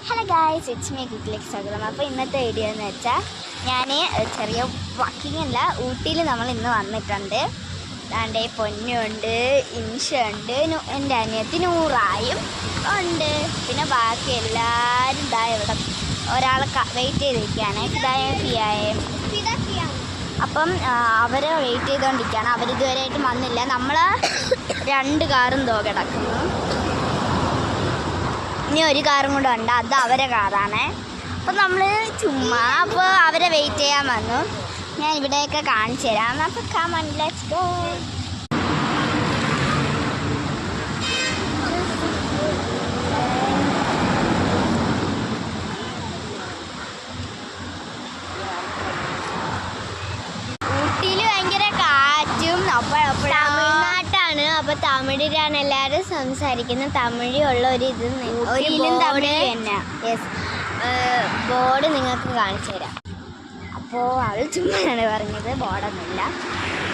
Hello guys, it's me കുക്കിലേക്ക് സ്വാഗതം. അപ്പോൾ ഇന്നത്തെ വീഡിയോ എന്ന് വെച്ചാൽ ഞാൻ ചെറിയ വാക്കിംഗ് അല്ല, ഊട്ടിയിൽ നമ്മൾ ഇന്ന് വന്നിട്ടുണ്ട്. ദാണ്ടെ പൊന്നുണ്ട്, ഇൻഷ ഉണ്ട്, എൻ്റെ അനിയത്തി നൂറായും ഉണ്ട്. പിന്നെ ബാക്കി എല്ലാവരും ഇതാ ഇവിടെ ഒരാളെ വെയിറ്റ് ചെയ്തിരിക്കുകയാണ്. ഇതായ ഫിയായും അപ്പം അവരെ വെയിറ്റ് ചെയ്തുകൊണ്ടിരിക്കുകയാണ്. അവരിതുവരെയായിട്ടും വന്നില്ല. നമ്മൾ 2 കാറും കിടക്കുന്നു. ഇനി ഒരു കാറും കൂടെ ഉണ്ട്, അത് അവരെ കാറാണ്. അപ്പം നമ്മൾ ചുമ്മാ അപ്പോൾ അവരെ വെയിറ്റ് ചെയ്യാൻ വന്നു. ഞാൻ ഇവിടെയൊക്കെ കാണിച്ചു തരാം. അപ്പോൾ come on, let's go. ഊട്ടിയിൽ ഭയങ്കര കാറ്റും. തമിഴ്നാട്ടാണ്, അപ്പോൾ തമിഴിലാണ് എല്ലാവരും സംസാരിക്കുന്നത്. തമിഴുള്ള ഒരു ഇത് തന്നെ ബോർഡ് നിങ്ങൾക്ക് കാണിച്ചു തരാം. അപ്പോൾ അവൾ ചുമ്മാണ് പറഞ്ഞത്, ബോർഡൊന്നുമില്ല.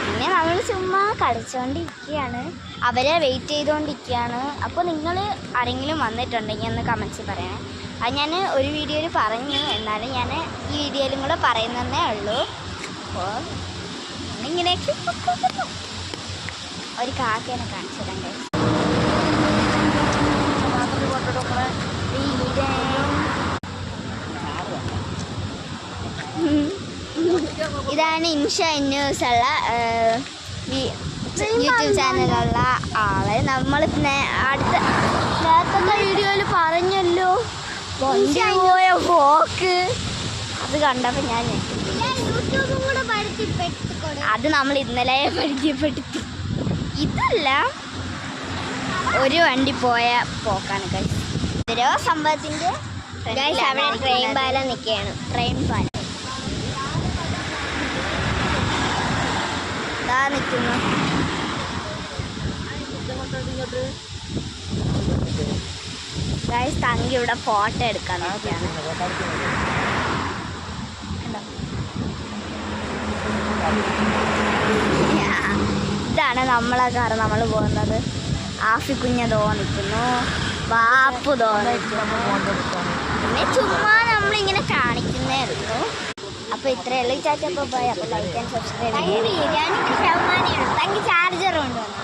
പിന്നെ നമ്മൾ ചുമ്മാ കളിച്ചുകൊണ്ടിരിക്കുകയാണ്, അവരെ വെയിറ്റ് ചെയ്തുകൊണ്ടിരിക്കുകയാണ്. അപ്പോൾ നിങ്ങൾ ആരെങ്കിലും വന്നിട്ടുണ്ടെങ്കിൽ ഒന്ന് കമൻസിൽ പറയണേ. അത് ഞാൻ ഒരു വീഡിയോയിൽ പറഞ്ഞു, എന്നാലും ഞാൻ ഈ വീഡിയോയിലും കൂടെ പറയുന്നതേ ഉള്ളൂ. അപ്പോൾ ഇങ്ങനെയൊക്കെ ഒരു കാക്കേനെ കാണിച്ചു തരണ്ടേ. ഇതാണ് ഇൻഷ ന്യൂസുള്ള യൂട്യൂബ് ചാനലുള്ള ആള്. നമ്മൾ അടുത്ത വീഡിയോയിൽ പറഞ്ഞല്ലോ വണ്ടി പോയ പോക്ക്, അത് കണ്ടപ്പോൾ ഞാൻ അത് നമ്മൾ ഇന്നലെ പരിചയപ്പെടുത്തി. ഇതല്ല, ഒരു വണ്ടി പോയ പോക്കാണ് കഴിച്ചു. ഓരോ സംഭവത്തിൻ്റെ അവിടെ ട്രെയിൻ പാലം നിൽക്കുകയാണ്. ട്രെയിൻ പാലം ഇതാ നിൽക്കുന്നു. ഗൈസ്, തങ്കി ഇവിടെ ഫോട്ടോ എടുക്കാൻ നിൽക്കുകയാണ്. ഇതാണ് നമ്മളെ കാർ. നമ്മൾ പോകുന്നത്. ആഫി കുഞ്ഞ് നിൽക്കുന്നു, ബാപ്പു നിൽക്കുന്നു. പിന്നെ ചുമ്മാ നമ്മളിങ്ങനെ കാണിക്കുന്നേ ഉള്ളൂ. അപ്പോൾ ഇത്രയല്ല ചാച്ചപ്പോൾ പോയി. അപ്പോൾ ലൈക്ക് ആൻഡ് സബ്സ്ക്രൈബ് ചെയ്യാൻ. തങ്കി ചാർജർ കൊണ്ടുവന്നു.